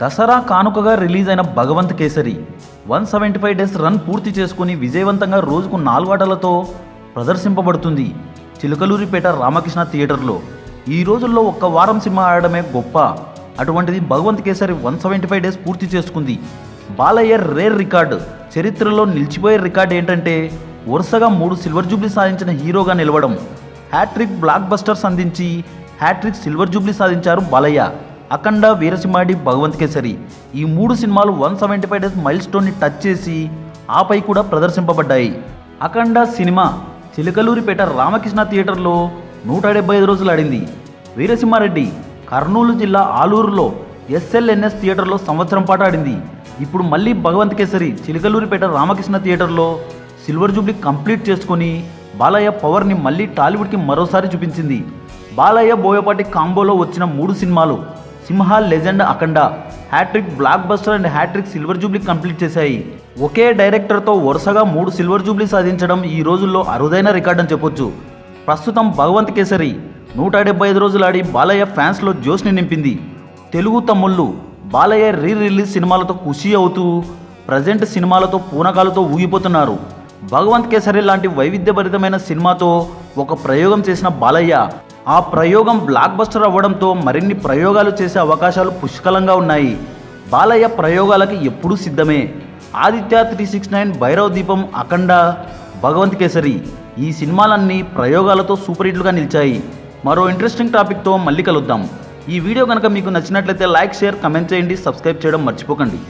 దసరా కానుకగా రిలీజ్ అయిన Bhagavanth kesari 175 days run పూర్తి చేసుకుని విజయవంతంగా రోజుకు 4 ఆటలతో ప్రదర్శింపబడుతుంది చిలకలూరిపేట రామకృష్ణ థియేటర్లో. ఈ రోజుల్లో ఒక్క వారం సినిమా ఆడడమే గొప్ప. అటువంటిది భగవంత్ కేసరి 175 డేస్ పూర్తి చేసుకుంది. బాలయ్య రేర్ రికార్డు, చరిత్రలో నిలిచిపోయే రికార్డు ఏంటంటే వరుసగా 3 సిల్వర్ జూబ్లీ సాధించిన హీరోగా నిలవడం. హ్యాట్రిక్ బ్లాక్ బస్టర్స్ అందించి హ్యాట్రిక్ సిల్వర్ జూబ్లీ సాధించారు బాలయ్య. అఖండ, వీరసింహారెడ్డి, భగవంత్ కేసరి ఈ 3 సినిమాలు 175 డేస్ మైల్ స్టోన్ని టచ్ చేసి ఆపై కూడా ప్రదర్శింపబడ్డాయి. అఖండ సినిమా చిలకలూరిపేట రామకృష్ణ థియేటర్లో 175 రోజులు ఆడింది. వీరసింహారెడ్డి కర్నూలు జిల్లా ఆలూరులో SLNS థియేటర్లో సంవత్సరం పాటు ఆడింది. ఇప్పుడు మళ్ళీ భగవంత్ కేసరి చిలకలూరిపేట రామకృష్ణ థియేటర్లో సిల్వర్ జూబ్లీ కంప్లీట్ చేసుకొని బాలయ్య పవర్ని మళ్ళీ టాలీవుడ్కి మరోసారి చూపించింది. బాలయ్య బోయపాటి కాంబోలో వచ్చిన 3 సినిమాలు Simha, Legend, Akhanda hat trick blockbuster and hat trick silver jubilee complete చేశాయి. ఒకే డైరెక్టర్తో వరుసగా 3 సిల్వర్ జూబ్లీ సాధించడం ఈ రోజుల్లో అరుదైన రికార్డ్ అని చెప్పొచ్చు. ప్రస్తుతం భగవంత్ కేసరి 175 రోజులు ఆడి బాలయ్య ఫ్యాన్స్లో జోష్ని నింపింది. తెలుగు తమ్ముళ్ళు బాలయ్య రిలీజ్ సినిమాలతో ఖుషి అవుతూ ప్రజెంట్ సినిమాలతో పూనకాలతో ఊగిపోతున్నారు. భగవంత్ కేసరి లాంటి వైవిధ్యభరితమైన సినిమాతో ఒక ప్రయోగం చేసిన బాలయ్య ఆ ప్రయోగం బ్లాక్ బస్టర్ అవ్వడంతో మరిన్ని ప్రయోగాలు చేసే అవకాశాలు పుష్కలంగా ఉన్నాయి. బాలయ్య ప్రయోగాలకి ఎప్పుడూ సిద్ధమే. ఆదిత్య 369, భైరవ్ దీపం, అఖండ, భగవంత్ కేసరి ఈ సినిమాలన్నీ ప్రయోగాలతో సూపర్ హిట్లుగా నిలిచాయి. మరో ఇంట్రెస్టింగ్ టాపిక్తో మళ్ళీ కలుద్దాం. ఈ వీడియో కనుక మీకు నచ్చినట్లయితే లైక్, షేర్, కమెంట్ చేయండి, సబ్స్క్రైబ్ చేయడం మర్చిపోకండి.